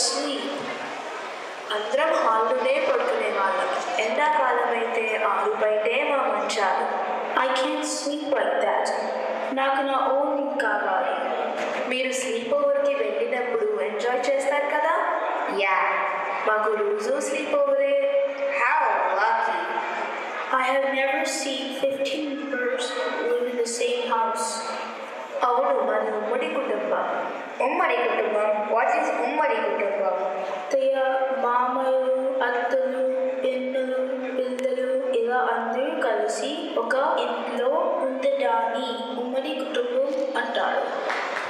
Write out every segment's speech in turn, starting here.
sleep. అందరం హాల్లోనే పడుకునేవాళ్ళం. ఎండాకాలం అయితే 6 బయటే మా మంచాలు. I can't sleep like that. నాకు నా ఓన్ రూమ్ కావాలి. మీరు స్లీప్ ఓవర్కి వెళ్ళినప్పుడు ఎంజాయ్ చేస్తారు కదా? Yeah. మాకు రోజు sleep ఓవరే. How lucky. I have never seen 15 members live in the same house. అవును, మాది ఉమ్మడి కుటుంబం. ఉమ్మడి కుటుంబం? వాట్ ఈస్ ఉమ్మడి కుటుంబం? అత్తయ్య, మామయ్యలు, అత్తలు, పిన్నులు, పిల్లలు ఇలా అందరూ కలిసి ఒక ఇంట్లో ఉండడాన్ని ఉమ్మడి కుటుంబం అంటారు.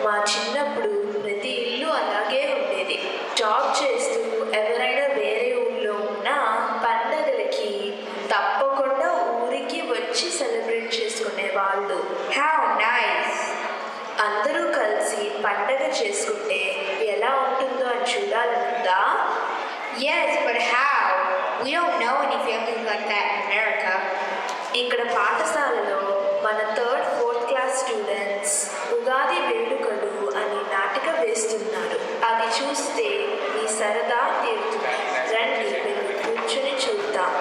మా చిన్నప్పుడు ప్రతి ఇల్లు అలాగే ఉండేది. జాబ్ చేస్తూ ఎవరైనా వేరే ఊళ్ళో ఉన్నా పండగలకి తప్పకుండా ఊరికి వచ్చి సెలబ్రేట్ చేసుకునేవాళ్ళు. How nice. అందరూ కలిసి పండగ చేసుకుంటే ఎలా ఉంటుందో అని చూడాలనుందా? Yes, but how? We don't know any families like that in America. ఇక్కడ పాఠశాలలో మన 3rd, 4th class students Ugadi వేడుకలు అని నాటకం వేస్తున్నారు. అది చూస్తే మీ సరదా తీరుతుంది. రండి, వెళ్ళి కూర్చుని చూద్దాం.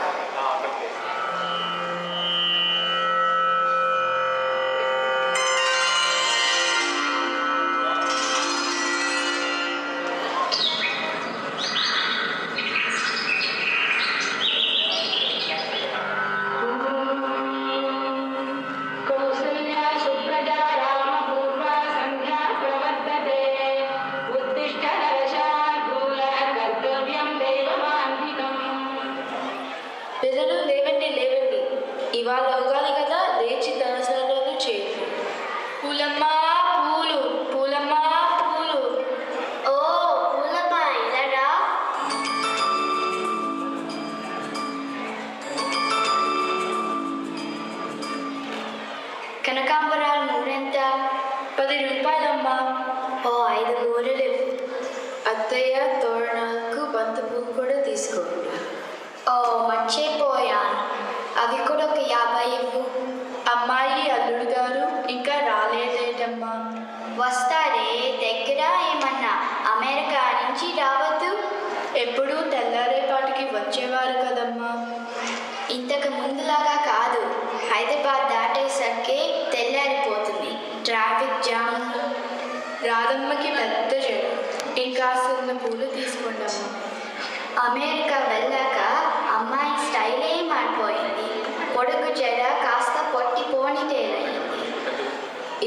పిల్లలు లేవండి, లేవండి. ఇవాళ ఉగాది కదా, లేచి తలస్నానాలు చేయండి. పూలమ్మా పూలు, పూలమ్మా పూలు. ఓ పూలమ్మా, ఇలారా. కనకాంబరాలు నూనెంత? 10 రూపాయలమ్మా. ఓ 5 మూరలు. అత్తయ్య, తోరణాలకు బంతి పువ్వు కూడా తీసుకోండి. ఓ మర్చిపోయాను, అవి కూడా ఒక 50 ఇవ్వు. అమ్మాయి, అల్లుడు గారు ఇంకా రాలేదేటమ్మా? వస్తారే, దగ్గర ఏమన్నా అమెరికా నుంచి రావద్దు. ఎప్పుడూ తెల్లారేపాటికి వచ్చేవారు కదమ్మా. ఇంతకు ముందులాగా కాదు, హైదరాబాద్ దాటేసరికి తెల్లారిపోతుంది. Traffic jam. రాధమ్మకి పెద్ద జడు. ఇంకా సున్న పూలు తీసుకోండమ్మా. అమెరికా వెళ్ళాక అమ్మాయి స్టైలే మారిపోయింది. పొడుగు జడ కాస్త పొట్టి పోనీటేలయ్యింది.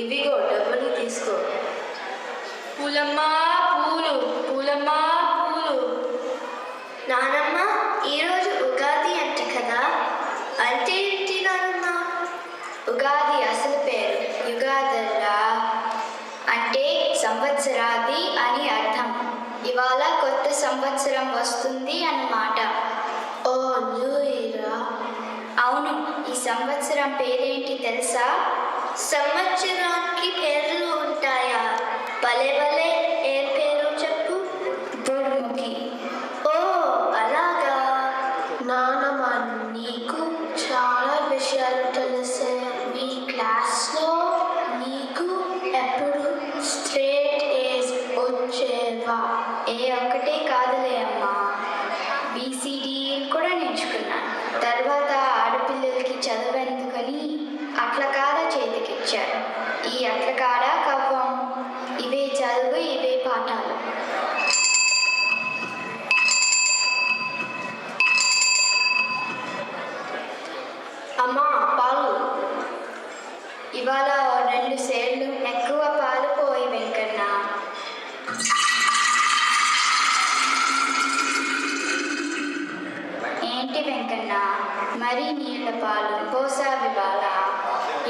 ఇవిగో డబ్బులు తీసుకో. పూలమ్మా పూలు, పూలమ్మా పూలు. నానమ్మ, ఈరోజు ఉగాది అంట కదా? అంటే ఏంటి నానమ్మ? ఉగాది అసలు పేరు యుగాదరా, అంటే సంవత్సరాది అని అర్థం. ఇవాళ కొత్త సంవత్సరం వస్తుంది అన్నమాట. ఓ న్యూ ఇయరా? అవును. ఈ సంవత్సరం పేరేంటి తెలుసా? సంవత్సరానికి పేర్లు ఉంటాయా? భలే భలే. ఏ పేరు చెప్పు. బుడుముఖి. ఓ అలాగా. నానమ్మ, నీకు చాలా విషయాలు తెలిసే. మీ క్లాస్లో నీకు ఎప్పుడు స్ట్రేట్ ఏజ్ వచ్చేవా? ఏ ఒక్కటే కాదులే అమ్మా, BCD కూడా నేర్చుకున్నాను. తర్వాత ఆడపిల్లలకి చదువెందుకని అట్లకాడ చేతికిచ్చారు. ఈ అట్లకాడ కవ్వం. ఇవే చదువు, ఇవే పాఠాలు. అమ్మా, పాలు. ఇవాళ 2 సేర్లు ఎక్కువ పాలు పోయి వెంకన్న. ఏంటి వెంకన్న, మరీ నీళ్ళ పాలు పోసావివాళ?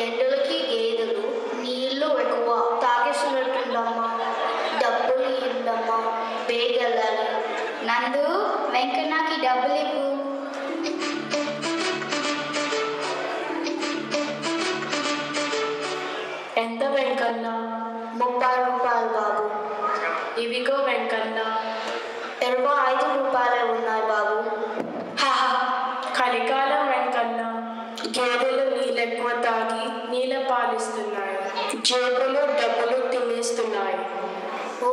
ఎండలకి గేదెలు నీళ్లు ఎక్కువ తాగేసినట్టుందమ్మా. డబ్బులు ఇవ్వమ్మా, బేగెళ్ళాలి. నందు, వెంకన్నకి డబ్బులు ఇవ్వు. ఎంత వెంకన్న? 30 రూపాయలు బాబు. ఇవిగో వెంకన్న. 25 రూపాయలే ఉన్నాయి బాబు. కలికాలం వెంకన్న. గేదెలు నీళ్ళెక్కువ తాగి నీళ్ళ పాలిస్తున్నాయి. జేబులు డబ్బులు తినేస్తున్నాయి. ఓ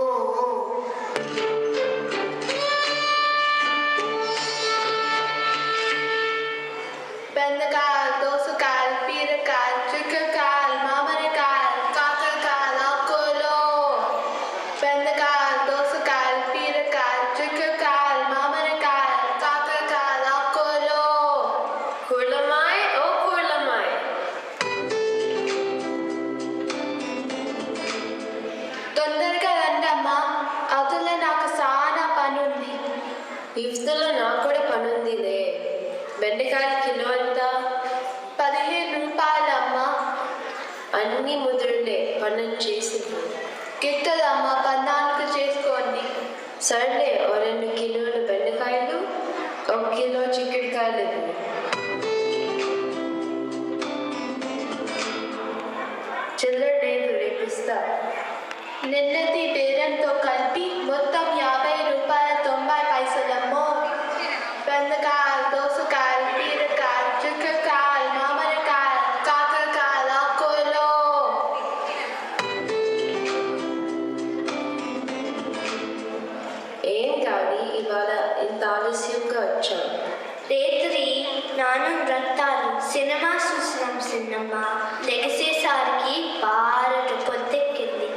ఇఫ్తాలో నాకు కూడా పని ఉందిలే. బెండకాయలు కిలో ఎంత? 15 రూపాయలమ్మా. అన్నీ ముదురులే, పనులు చేసింది. గిట్టదమ్మా, 14 చేసుకోండి. సర్లే, ఓ 2 కిలోలు బెండకాయలు, 1 కిలో చిక్కుడుకాయలు. చిల్లర లేదు, రేపిస్తా. నిన్నటి బేరంతో కలిపి మొత్తం 50 రూపాయల 90 పైసలమ్మో. బెండకాయలు, దోసకాయలు, బీరకాయలు, చిక్కుడుకాయలు, మామిడికాయలు, కాకరకాయలు, ఆకుకూరలు. ఏం కానీ ఇవాళ ఇంత ఆలస్యంగా వచ్చాం? రేత్రి నాను రక్తాలు సినిమా చూసినాం సిన్నమ్మ. లెగసేసరికి బారట పొద్దెక్కింది.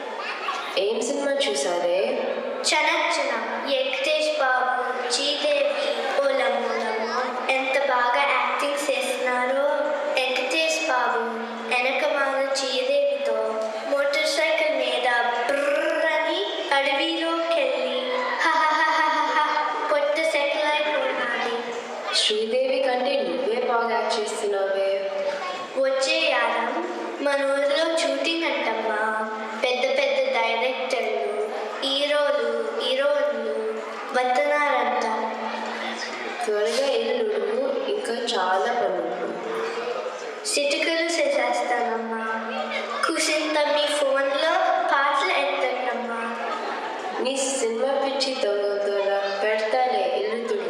ఏం సినిమా చూసారే? చనచ్చనం. వెంకటేష్ బాబు, శ్రీదేవి ఓలమూలము ఎంత బాగా యాక్టింగ్ చేస్తున్నారో. వెంకటేష్ బాబు వెనకమాల శ్రీదేవితో మోటార్ సైకిల్ మీద బ్రని అడవిలోకెళ్ళి పొట్ట సెటిల్ అయిపోయినది. శ్రీదేవి కంటే నువ్వే బాగా యాక్ట్ చేస్తున్నావే. వచ్చే యాదం మన ఊరిలో షూటింగ్ అంటమ్మా. పెద్ద పెద్ద డైరెక్టర్లు, హీరోలు వస్తున్నారంట. త్వరగా ఇల్లు, ఇంకా చాలా పనులు. చిటికలు చేసేస్తానమ్మా. కుసింత మీ ఫోన్లో పాటలు ఎత్తండమ్మా. నీ సినిమా పిచ్చి దొంగ పెడతాలే, ఇల్లు తుడు.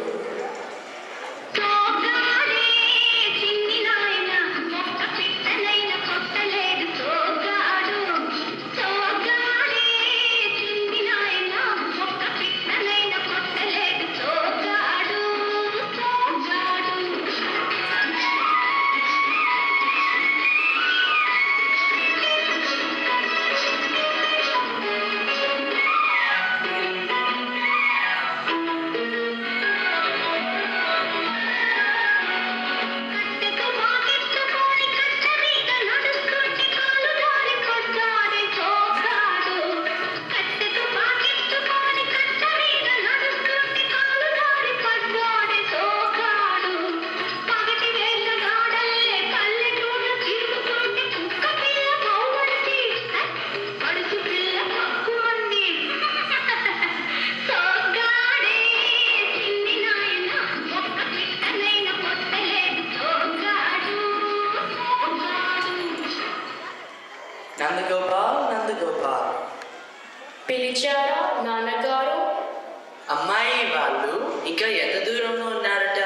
నందగోపాల్. పిలిచారా నాన్నగారు? అమ్మాయి వాళ్ళు ఇంకా ఎంత దూరంలో ఉన్నారట?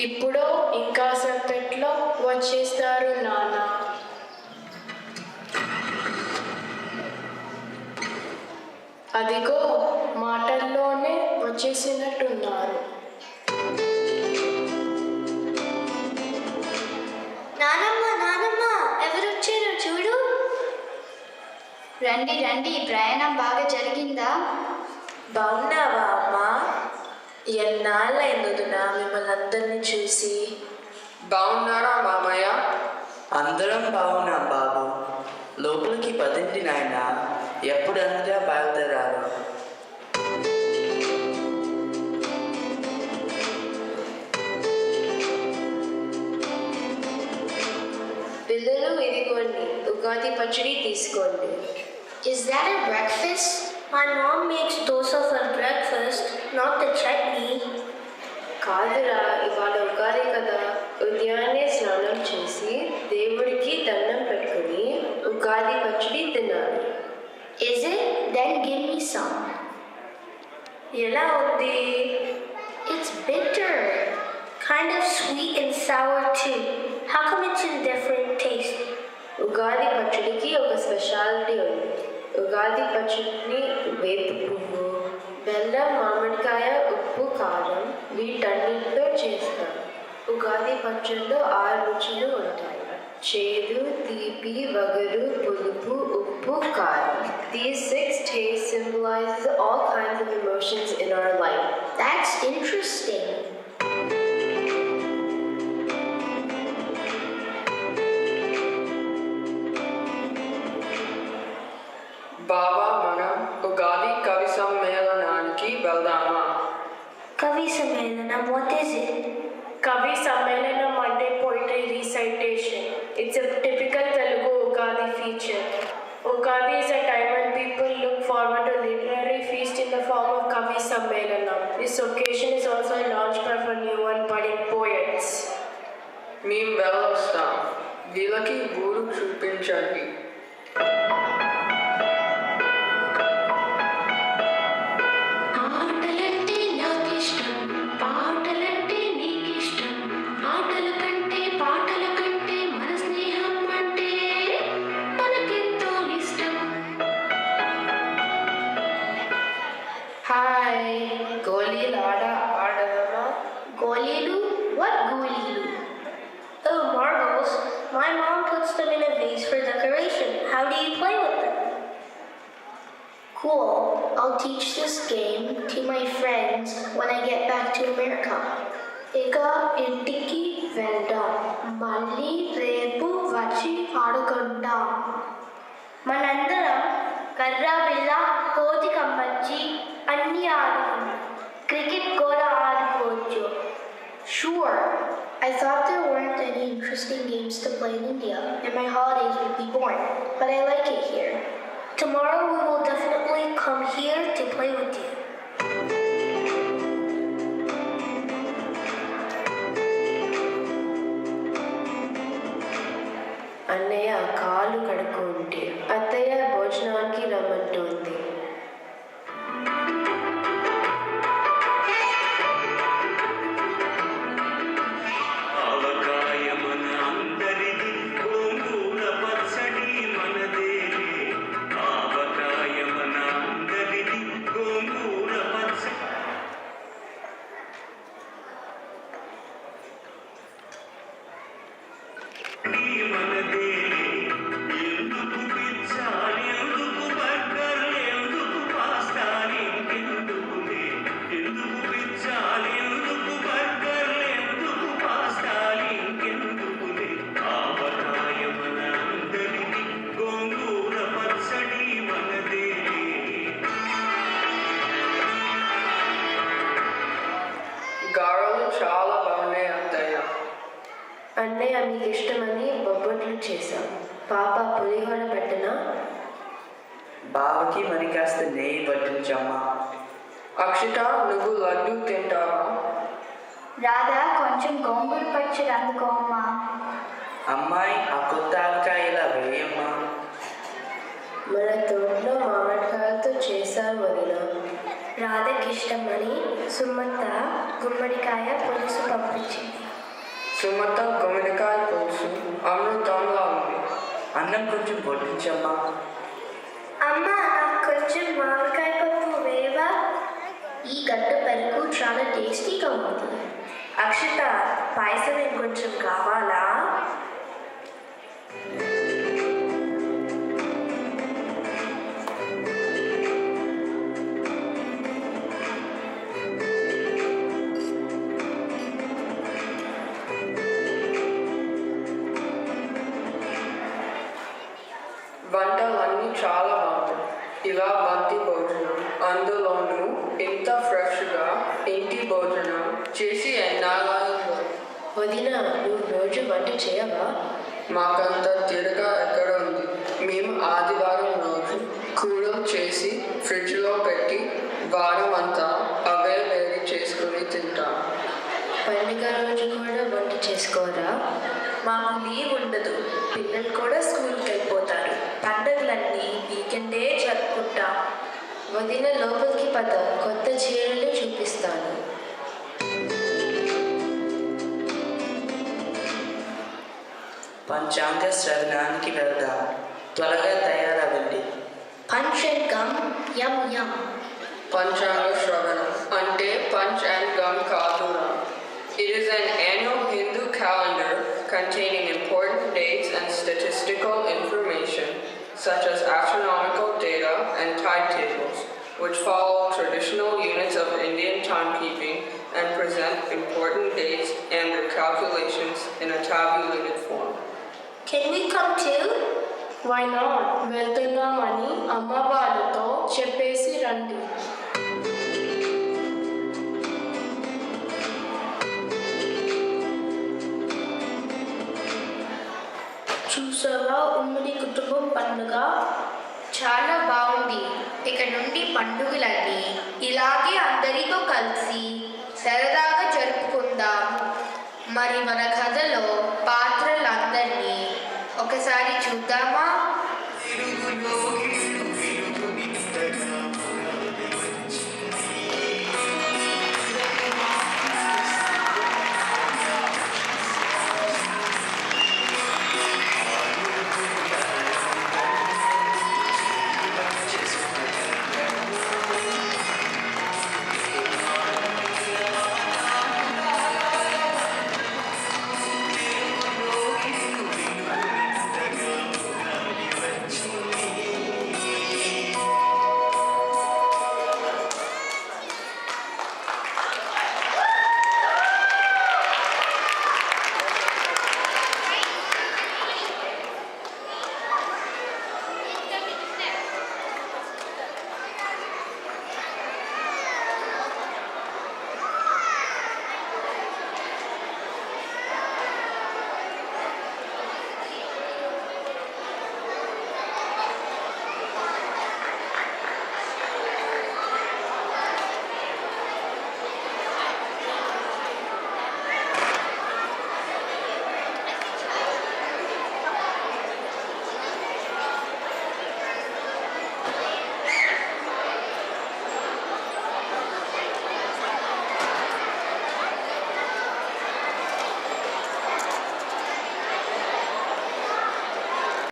ఇప్పుడో ఇంకా సేపట్లో వచ్చేస్తారు నాన్న. అదిగో మాటల్లోనే వచ్చేసినట్టున్నారు. నానమ్మ ఎవరొచ్చారో చూడు. రండి రండి, ప్రయాణం బాగా జరిగిందా? బాగున్నావా అమ్మా? ఎన్నాళ్ళైందొదినా మిమ్మల్ని అందరినీ చూసి. బాగున్నారా మామయ్య? అందరం బాగున్నాం బాబు. లోపలికి పదండి నాయన. ఎప్పుడు అందరూ బయలుదేరారు? పిల్లలు ఇదిగోండి, ఉగాది పచ్చడి తీసుకోండి. Is that a breakfast? My mom makes dosa for breakfast, not the chutney. కాదురా, ఇవాళ ఉగాది కదా. ఉదయాన్నే స్నానం చేసి దేవుడికి దండం పెట్టుకుని ఉగాది పచ్చడి తినాలి. Is it? Then give me some. ఎలా ఉంది? It's bitter. Kind of sweet and sour too. How come it's in different taste? Ugadi పచ్చడికి ఒక స్పెషాలిటీ ఉంది. ఉగాది పచ్చడిని వేప పువ్వు, బెల్లం, మామిడికాయ, ఉప్పు, కారం వీటన్నిటితో చేస్తారు. ఉగాది పచ్చడిలో 6 రుచులు ఉంటాయి: చేదు, తీపి, వగరు, పులుపు, ఉప్పు, కారం. These 6 tastes symbolizes all kinds of emotions in our life. That's interesting. బాబా, మనం ఉగాది కవి సమ్మేళనానికి వెళ్దామా? Kavi Sammelanam, what is it? Kavi Sammelanam అంటే poetry recitation. It's a typical Telugu Ugadi feature. Ugadi is a time when people look forward to literary feast in the form of Kavi Sammelanam. This occasion is also a launchpad for new and budding poets. మేము వెళ్ళొస్తాం. వీళ్ళకి ఊరు చూపించండి. Hi గోళీలు ఆడదామా? గోళీలు? What గోళీలు? Oh, marbles. My mom puts them in a vase for decoration. How do you play with them? Cool. I'll teach this game to my friends when I get back to America. ఇక ఇంటికి వెళ్దాం. మళ్ళీ రేపు వచ్చి ఆడుకుంటాం. మనందరం కర్రా బిల్ల, కోతి కమ్మచ్చి అన్ని ఆడుకుందాం. క్రికెట్ కూడా ఆడుకోవచ్చు. Sure. I thought there weren't any interesting games to play in India and my holidays would be boring, but I like it here. Tomorrow we will definitely come here to play with you. అన్నయ్య కాళ్ళు కడుక్కుంటే అత్తయ్య భోజనానికి రమ్మంటోంది. గారెలు చాలా బాగున్నాయి అత్తయ్య. అన్నయ్య మీకు ఇష్టమని బొబ్బట్లు చేశాం. పాప పులిహోర పెట్టనా? బావకి మరి కాస్త నెయ్యి పట్టించమ్మా. అక్షిత నువ్వు లడ్డు తింటావా? రాధా కొంచెం గోంగూర పచ్చడి అందుకోమ్మా. అమ్మాయి ఆ కొత్త ఆవకాయ ఇలా వేయమ్మా. మన తోటలో మామిడికాయలతో చేశాం వదిన. రాధకి ఇష్టమని సుమత గుమ్మడికాయ పులుసు పంపించింది. సుమత గుమ్మడికాయ పులుసు అమృతంలా ఉంది. అన్నం కొంచెం వడ్డించమ్మా. అమ్మ, నాకు కొంచెం మామిడికాయ పప్పు వేవా? ఈ గడ్డ పెరుగు చాలా టేస్టీగా ఉంది. అక్షిత, పాయసం ఇంకొంచెం కావాలా? వంటలన్నీ చాలా బాగుంటాయి. ఇలా బంతి భోజనం, అందులోనూ ఇంత ఫ్రెష్గా ఇంటి భోజనం చేసి ఎన్నాళ్ళు. వదిన నువ్వు రోజు వంట చేయవా? మాకంత తిరగా ఎక్కడ ఉంది. మేము ఆదివారం రోజు కూరలు చేసి ఫ్రిడ్జ్లో పెట్టి వారం అంతా అవే వేడి చేసుకుని తింటాం. పండుగ రోజు కూడా వంట చేసుకోరా? మాకు లీవ్ ఉండదు. పిల్లలు కూడా స్కూల్కి వెళ్ళిపోతారు. పండుగలన్నీ వీకెండే జరుపుకుంటాం. వదిన లోపలికి పద, కొత్త చీరలు చూపిస్తాను. పంచాంగ శ్రవణానికి వెళ్దాం. త్వరగా తయారవ్వండి. Punch and gum, yum yum. పంచాంగ శ్రవణం అంటే పంచ్ అండ్ గమ్ కాదురా. It is an annual Hindu calendar containing important dates and statistical information such as astronomical data and timetables, which follow traditional units of Indian timekeeping and present important dates and their calculations in a tabulated form. Can we come too? Why not? వెళ్తున్నామని అమ్మ వాళ్ళతో చెప్పేసి రండి. చూసావా ఉమ్మడి కుటుంబం పండుగ? చాలా బాగుంది. ఇక నుండి పండుగలన్నీ ఇలాగే అందరితో కలిసి